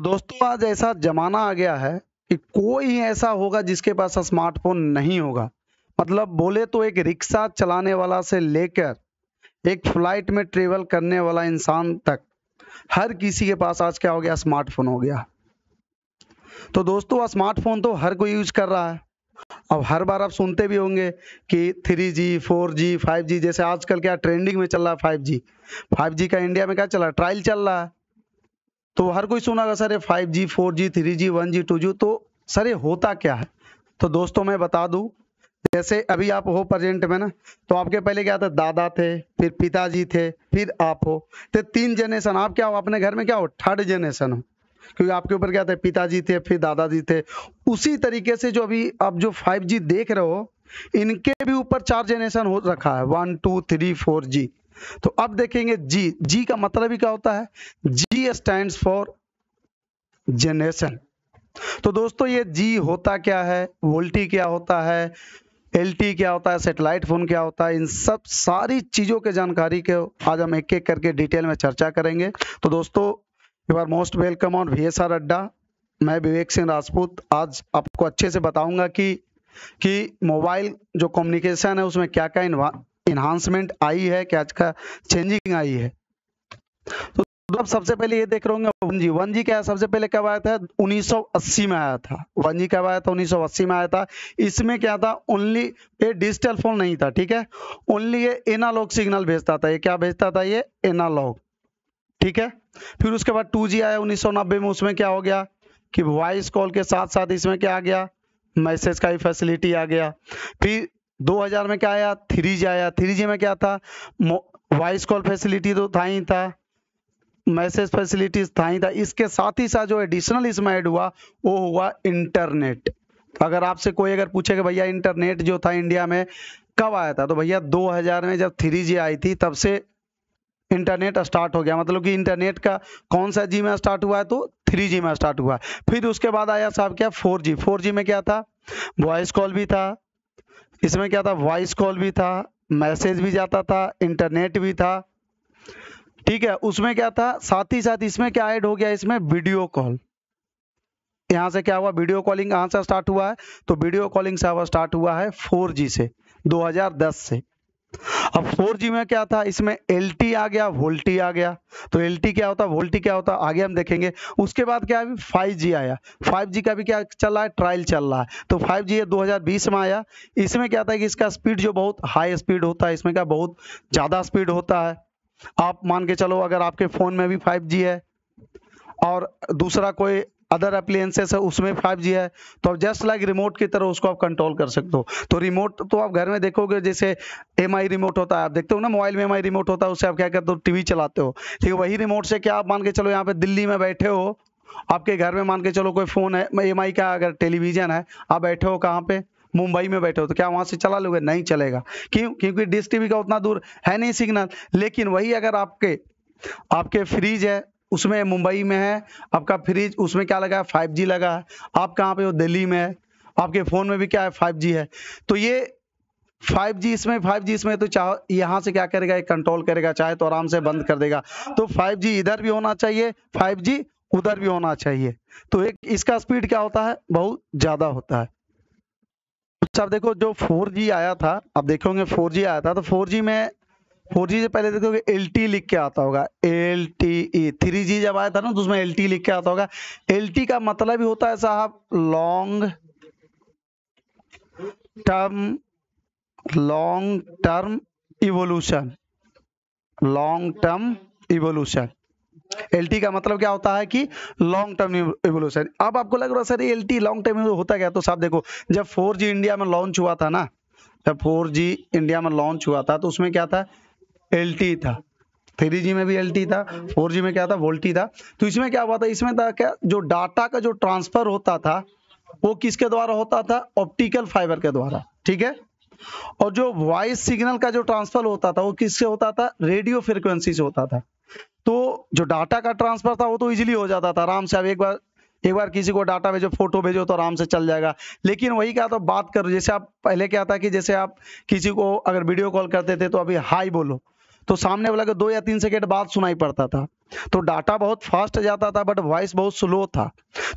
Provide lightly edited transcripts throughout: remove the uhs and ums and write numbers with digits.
तो दोस्तों आज ऐसा जमाना आ गया है कि कोई ही ऐसा होगा जिसके पास स्मार्टफोन नहीं होगा। मतलब बोले तो एक रिक्शा चलाने वाला से लेकर एक फ्लाइट में ट्रेवल करने वाला इंसान तक हर किसी के पास आज क्या हो गया, स्मार्टफोन हो गया। तो दोस्तों स्मार्टफोन तो हर कोई यूज कर रहा है। अब हर बार आप सुनते भी होंगे कि 3G 4G 5G, जैसे आजकल क्या ट्रेंडिंग में चल रहा है 5G। 5G का इंडिया में क्या चल रहा है, ट्रायल चल रहा है। तो हर कोई सुनागा सर ये 5G 4G 3G 1G 2G, तो सर ये होता क्या है। तो दोस्तों मैं बता दूं, जैसे अभी आप हो प्रेजेंट में ना, तो आपके पहले क्या था, दादा थे, फिर पिताजी थे, फिर आप हो। तो 3 जनरेशन। आप क्या हो, अपने घर में क्या हो, 3rd जनरेशन हो, क्योंकि आपके ऊपर क्या थे, पिताजी थे, फिर दादाजी थे। उसी तरीके से जो अभी आप जो 5G देख रहे हो, इनके भी ऊपर 4 जनरेशन हो रखा है, 1 2 3 4G। तो अब देखेंगे जी। जी का मतलब ही क्या होता है, जी स्टैंड्स फॉर जनरेशन। तो दोस्तों ये जी होता क्या है, वोल्टी क्या होता है, एलटी क्या होता है, सैटेलाइट फोन क्या होता है, इन सब सारी चीजों के जानकारी के आज हम एक एक करके डिटेल में चर्चा करेंगे। तो दोस्तों you are most welcome on VSR Adda. मैं विवेक सिंह राजपूत आज आपको अच्छे से बताऊंगा कि मोबाइल जो कम्युनिकेशन है उसमें क्या क्या इन्हांसमेंट आई है, क्या क्या चेंजिंग आई है। तो अब सबसे पहले ये देख रहे होंगे 1G। 1G क्या है, सबसे पहले कब आया था, 1980 में आया था। 1G कब आया था, 1980 में आया था। इसमें क्या था, ओनली ये डिजिटल फोन नहीं था, ठीक है। ओनली ये एनालॉग सिग्नल भेजता था। ये क्या भेजता था, ये एनालॉग, ठीक है। फिर उसके बाद 2G आया 1990 में। उसमें क्या हो गया कि वॉइस कॉल के साथ साथ इसमें क्या आ गया, मैसेज का भी फैसिलिटी आ गया। फिर 2000 में क्या आया, 3G आया। 3G में क्या था, वॉइस कॉल फैसिलिटी तो था ही था, मैसेज फैसिलिटीज था ही था। इसके साथ ही साथ जो एडिशनल इसमें ऐड हुआ वो हुआ इंटरनेट। अगर आपसे कोई अगर पूछे कि भैया इंटरनेट जो था इंडिया में कब आया था, तो भैया 2000 में जब 3G आई थी तब से इंटरनेट स्टार्ट हो गया। मतलब कि इंटरनेट का कौन सा जी में स्टार्ट हुआ है, तो 3G में स्टार्ट हुआ। फिर उसके बाद आया साहब क्या, 4G। 4G में क्या था, वॉइस कॉल भी था। इसमें क्या था, वॉइस कॉल भी था, मैसेज भी जाता था, इंटरनेट भी था, ठीक है। उसमें क्या था, साथ ही साथ इसमें क्या ऐड हो गया, इसमें वीडियो कॉल। यहाँ से क्या हुआ, वीडियो कॉलिंग कहाँ से स्टार्ट हुआ है, तो वीडियो कॉलिंग से अब स्टार्ट हुआ है 4G से, 2010 से। अब 4G में क्या था, इसमें LT आ गया, वोल्टी आ गया। तो LT क्या होता है, वोल्टी क्या होता है, आगे हम देखेंगे। उसके बाद क्या है, 5G आया। 5G का भी क्या चल रहा है, ट्रायल चल रहा है। तो 5G ये 2020 में आया। इसमें क्या था कि इसका स्पीड जो बहुत हाई स्पीड होता है, इसमें क्या बहुत ज़्यादा स्पीड होता है। आप मान के चलो अगर आपके फ़ोन में भी 5G है और दूसरा कोई अदर अप्लायंसेस है उसमें 5G है, तो आप जस्ट लाइक रिमोट की तरह उसको आप कंट्रोल कर सकते हो। तो रिमोट तो आप घर में देखोगे, जैसे MI रिमोट होता है, आप देखते हो ना मोबाइल में MI रिमोट होता है, उससे आप क्या करते हो, टीवी चलाते हो, ठीक है। वही रिमोट से क्या आप मान के चलो यहाँ पे दिल्ली में बैठे हो, आपके घर में मान के चलो कोई फ़ोन है, MI का अगर टेलीविजन है, आप बैठे हो कहाँ पे, मुंबई में बैठे हो, तो क्या वहां से चला लोगे, नहीं चलेगा। क्यों, क्योंकि डिश टीवी का उतना दूर है नहीं सिग्नल। लेकिन वही अगर आपके फ्रिज है, उसमें मुंबई में है आपका फ्रिज, उसमें क्या लगा है, 5G लगा है। आप कहाँ पे हो, दिल्ली में है, आपके फोन में भी क्या है, 5G है। तो ये 5G इसमें तो चाहे यहाँ से क्या करेगा, ये कंट्रोल करेगा, चाहे तो आराम से बंद कर देगा। तो 5G इधर भी होना चाहिए, 5G उधर भी होना चाहिए। तो एक इसका स्पीड क्या होता है, बहुत ज्यादा होता है। अच्छा, अब देखो जो 4G आया था, अब देखोगे 4G आया था, तो 4G से पहले देखोगे LT लिख के आता होगा, LTE। 3G जब आया था ना, तो उसमें LT लिख के आता होगा। LT का मतलब ही होता है साहब long term evolution. Long term evolution, LT का मतलब क्या होता है कि लॉन्ग टर्म इवोल्यूशन। अब आपको लग रहा है सर LT लॉन्ग टर्म होता क्या, तो साहब देखो, जब 4G इंडिया में लॉन्च हुआ था ना, जब 4G इंडिया में लॉन्च हुआ था, तो उसमें क्या था, LT था। 3G में भी LT था, 4G में क्या था, वोल्टी था। तो इसमें क्या हुआ था, इसमें था क्या, जो डाटा का जो ट्रांसफर होता था वो किसके द्वारा होता था, ऑप्टिकल फाइबर के द्वारा, ठीक है। और जो वॉइस सिग्नल का जो ट्रांसफर होता था वो किससे होता था, रेडियो फ्रिक्वेंसी से होता था। तो जो डाटा का ट्रांसफर था वो तो इजीली हो जाता था, आराम से। अब एक बार किसी को डाटा भेजो, फोटो भेजो, तो आराम से चल जाएगा। लेकिन वही क्या, तो बात करो, जैसे आप पहले क्या था कि जैसे आप किसी को अगर वीडियो कॉल करते थे तो अभी हाई बोलो, तो सामने वाला को 2 या 3 सेकंड बाद सुनाई पड़ता था। तो डाटा बहुत फास्ट जाता था बट वॉइस बहुत स्लो था।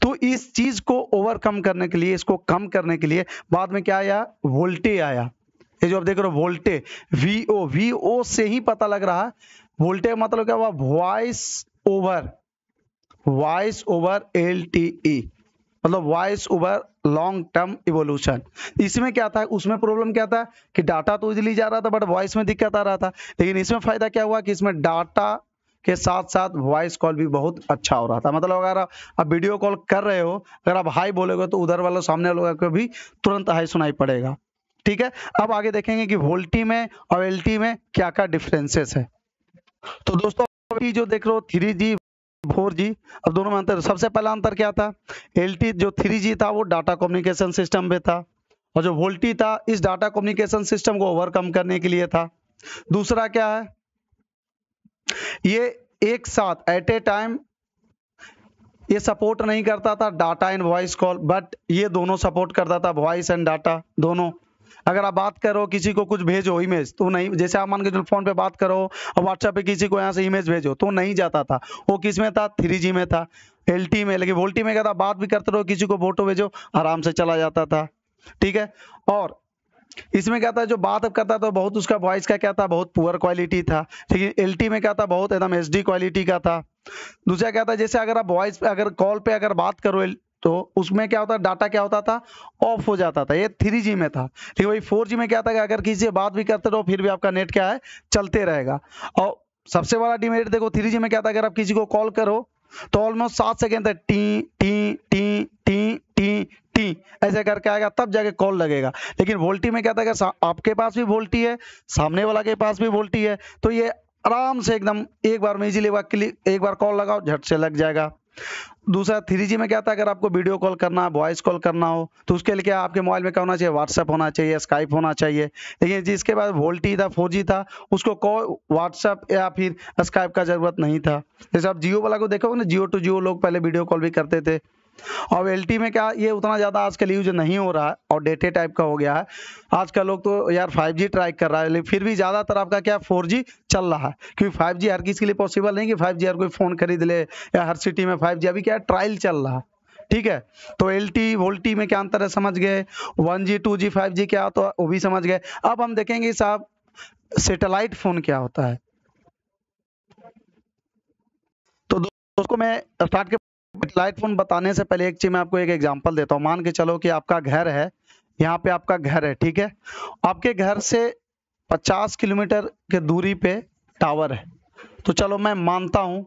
तो इस चीज को ओवरकम करने के लिए, इसको कम करने के लिए बाद में क्या आया, वोल्टे आया। ये जो आप देख रहे हो वोल्टे, वीओ से ही पता लग रहा है। वोल्टे मतलब क्या हुआ, वॉइस ओवर एलटीई, मतलब voice over long term evolution. इसमें क्या था, उसमें प्रॉब्लम क्या था कि डाटा तो इजीली जा रहा था बट वॉइस में दिक्कत आ रहा था। लेकिन इसमें फायदा क्या हुआ कि इसमें डाटा के साथ साथ वॉइस कॉल भी बहुत अच्छा हो रहा था। मतलब अगर आप वीडियो कॉल कर रहे हो, अगर आप हाई बोलोगे तो उधर वाले सामने वाले को भी तुरंत हाई सुनाई पड़ेगा। ठीक है, अब आगे देखेंगे कि वोल्टी में और एलटी में क्या क्या डिफरेंसेस है। तो दोस्तों अभी जो देख रहे हो 3G 4G, अब दोनों में अंतर, सबसे पहला अंतर क्या था, एलटी जो 3G था वो डाटा कम्युनिकेशन सिस्टम पे था, और जो वोल्टी था इस डाटा कम्युनिकेशन सिस्टम को ओवरकम करने के लिए था। दूसरा क्या है, ये एक साथ एट ए टाइम ये सपोर्ट नहीं करता था data and voice call, but ये दोनों सपोर्ट करता था, वॉइस एंड डाटा दोनों। अगर आप बात करो किसी को कुछ भेजो इमेज तो नहीं, जैसे आप मान के चलो फोन पे बात करो और व्हाट्सएप पे किसी को यहाँ से इमेज भेजो तो नहीं जाता था, वो किस में था, 3G में था, एलटी में। लेकिन वोल्टी में क्या था, बात भी करते रहो, किसी को फोटो भेजो आराम से चला जाता था। ठीक है, और इसमें क्या था, जो बात करता था बहुत उसका वॉइस का क्या था, बहुत पुअर क्वालिटी था। लेकिन एलटी में क्या था, बहुत एकदम एचडी क्वालिटी का था। दूसरा क्या था, जैसे अगर आप वॉइस अगर कॉल पे अगर बात करो तो उसमें क्या होता, डाटा क्या होता था, ऑफ हो जाता था, ये 3G में था। लेकिन वही 4G में क्या था कि अगर किसी से बात भी करते रहो फिर भी आपका नेट क्या है, चलते रहेगा। और सबसे बड़ा डिमेरिट देखो 3G में क्या था, अगर आप किसी को कॉल करो तो ऑलमोस्ट 7 सेकेंड तक T T T T T T ऐसे करके आएगा, तब जाके कॉल लगेगा। लेकिन वोल्टी में क्या था कि आपके पास भी वोल्टी है, सामने वाला के पास भी वोल्टी है, तो ये आराम से एकदम एक बार में इजीली एक बार कॉल लगाओ झट से लग जाएगा। दूसरा 3G में क्या था, अगर आपको वीडियो कॉल करना है, वॉइस कॉल करना हो तो उसके लिए क्या आपके मोबाइल में क्या होना चाहिए, व्हाट्सएप होना चाहिए, स्काइप होना चाहिए। लेकिन जिसके बाद वोल्टी था 4G था, उसको कॉल व्हाट्सएप या फिर स्काइप का जरूरत नहीं था। जैसे आप जियो वाला को देखोगे ना, जियो टू जियो लोग पहले वीडियो कॉल भी करते थे। और एलटी में क्या, ये उतना ज़्यादा आजकल यूज नहीं हो रहा है और डेटे टाइप का हो गया है। आजकल लोग तो यार 5G ट्राई कर रहा है, लेकिन फिर भी ज़्यादातर आपका क्या 4G चल रहा है, क्योंकि 5G हर किसी के लिए पॉसिबल नहीं कि 5G हर कोई फ़ोन खरीद ले या हर सिटी में 5G, अभी क्या ट्रायल चल रहा है। ठीक है, तो एलटी वोल्टी में क्या अंतर है समझ गए, 1G 2G 5G क्या तो वो भी समझ गए। अब हम देखेंगे साहब सैटेलाइट फ़ोन क्या होता है। तो दोस्तों मैं स्टार्ट के सैटेलाइट फोन बताने से पहले एक चीज मैं आपको एक एग्जांपल देता हूँ। मान के चलो कि आपका घर है, यहाँ पे आपका घर है, ठीक है, आपके घर से 50 किलोमीटर के दूरी पे टावर है। तो चलो मैं मानता हूँ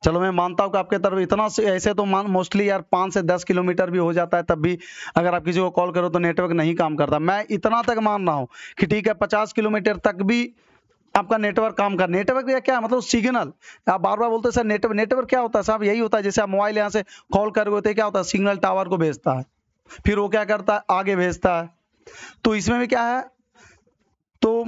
कि आपके तरफ इतना से ऐसे तो मोस्टली यार 5 से 10 किलोमीटर भी हो जाता है, तब भी अगर आप किसी को कॉल करो तो नेटवर्क नहीं काम करता। मैं इतना तक मान रहा हूँ कि ठीक है 50 किलोमीटर तक भी आपका नेटवर्क काम कर। नेटवर्क या क्या मतलब, सिग्नल। आप बार बार बोलते हैं सर नेटवर्क क्या होता है साहब, यही होता है जैसे आप मोबाइल यहाँ से कॉल करोगे तो क्या होता है, सिग्नल टावर को भेजता है, फिर वो क्या करता है आगे भेजता है। तो इसमें भी क्या है, तो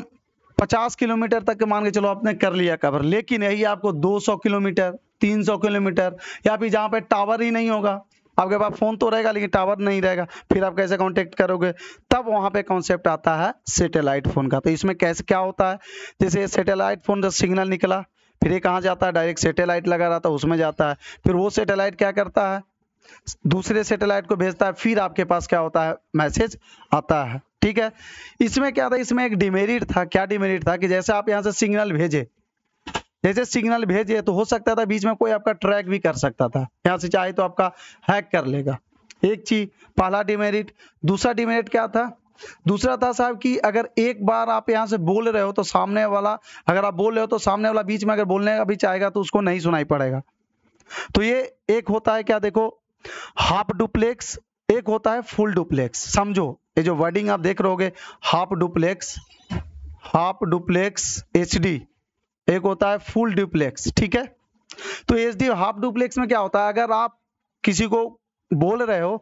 50 किलोमीटर तक मान के चलो आपने कर लिया कवर, लेकिन यही आपको 200 किलोमीटर 300 किलोमीटर या फिर जहाँ पे टावर ही नहीं होगा, आपके पास फोन तो रहेगा लेकिन टावर नहीं रहेगा, फिर आप कैसे कांटेक्ट करोगे, तब वहां पे कॉन्सेप्ट आता है सैटेलाइट फोन का। तो इसमें कैसे क्या होता है, जैसे सैटेलाइट फोन जब सिग्नल निकला फिर ये कहाँ जाता है, डायरेक्ट सैटेलाइट लगा रहता है उसमें जाता है, फिर वो सैटेलाइट क्या करता है, दूसरे सैटेलाइट को भेजता है, फिर आपके पास क्या होता है, मैसेज आता है। ठीक है, इसमें क्या था, इसमें एक डिमेरिट था। क्या डिमेरिट था कि जैसे आप यहाँ से सिग्नल भेजे तो हो सकता था बीच में कोई आपका ट्रैक भी कर सकता था, यहाँ से चाहे तो आपका हैक कर लेगा। एक चीज पहला डिमेरिट। दूसरा डिमेरिट क्या था, दूसरा था साहब कि अगर एक बार आप यहाँ से बोल रहे हो तो सामने वाला, अगर आप बोल रहे हो तो सामने वाला बीच में अगर बोलने का भी चाहेगा तो उसको नहीं सुनाई पड़ेगा। तो ये एक होता है क्या, देखो हाफ डुप्लेक्स, एक होता है फुल डुप्लेक्स। समझो ये जो वर्डिंग आप देख रहोगे, हाफ डुप्लेक्स एचडी, एक होता है फुल डुप्लेक्स। ठीक है, तो एचडी हाफ डुप्लेक्स में क्या होता है, अगर आप किसी को बोल रहे हो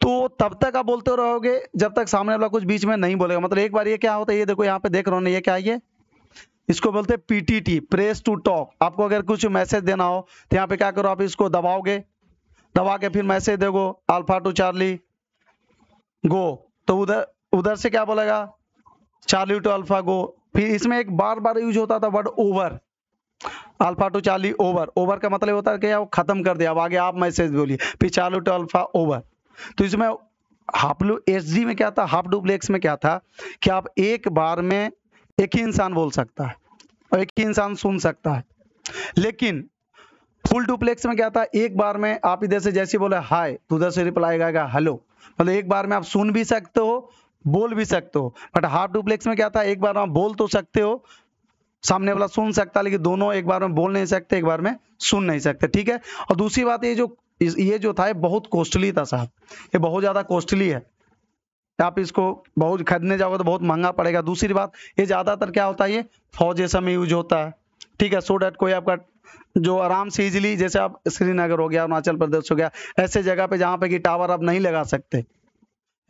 तो तब तक आप बोलते रहोगे जब तक सामने वाला कुछ बीच में नहीं बोलेगा। मतलब एक बार ये क्या होता है, ये देखो यहाँ पे देख रहे हो ना, ये क्या है, ये इसको बोलते हैं पीटीटी, प्रेस टू टॉक। आपको अगर कुछ मैसेज देना हो तो यहाँ पे क्या करो, आप इसको दबाओगे, दबा के फिर मैसेज देखो अल्फा टू चार्ली गो, तो उधर से क्या बोलेगा, चार्ली टू अल्फा गो, फिर इसमें एक बार बार यूज होता था word over, alpha two Charlie over. Over का मतलब होता है कि वो खत्म कर दिया, अब आगे आप मैसेज बोलिए, फिर चार्ली टू अल्फा ओवर। तो इसमें हाफ एचडी में क्या था, हाफ डुप्लेक्स में क्या था कि आप एक बार में एक ही इंसान बोल सकता है और एक ही इंसान सुन सकता है। लेकिन फुल डुप्लेक्स में क्या था, एक बार में आप इधर से जैसे बोले हाय तो उधर से रिप्लाई आएगा हेलो, मतलब एक बार में आप सुन भी सकते हो बोल भी सकते हो। बट हाफ डुप्लेक्स में क्या था, एक बार में आप बोल तो सकते हो, सामने वाला सुन सकता है, लेकिन दोनों एक बार में बोल नहीं सकते, एक बार में सुन नहीं सकते, ठीक है। और दूसरी बात ये जो था ये बहुत कॉस्टली था साहब, ये बहुत ज्यादा कॉस्टली है, आप इसको बहुत खरीदने जाओगे तो बहुत महंगा पड़ेगा। दूसरी बात ये ज्यादातर क्या होता है, ये फौज में यूज होता है, ठीक है, सो डैट कोई आपका जो आराम से इजीली, जैसे आप श्रीनगर हो गया, अरुणाचल प्रदेश हो गया, ऐसे जगह पे जहाँ पे कि टावर आप नहीं लगा सकते।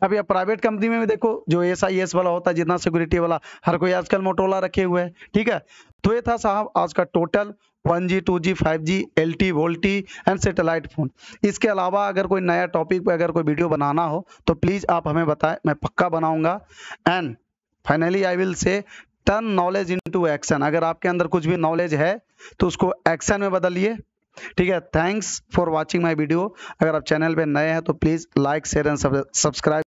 अभी आप प्राइवेट कंपनी में भी देखो जो SIS वाला होता है, जितना सिक्योरिटी वाला, हर कोई आजकल मोटोरोला रखे हुए है, ठीक है। तो ये था साहब आज का total 1G 2G 5G LTE VoLTE and satellite phone. इसके अलावा अगर कोई नया टॉपिक पे अगर कोई वीडियो बनाना हो तो प्लीज आप हमें बताएं, मैं पक्का बनाऊंगा। And finally I will say turn knowledge into action. अगर आपके अंदर कुछ भी नॉलेज है तो उसको एक्शन में बदलिए, ठीक है। Thanks for watching my video. अगर आप चैनल पे नए हैं तो please like share and subscribe.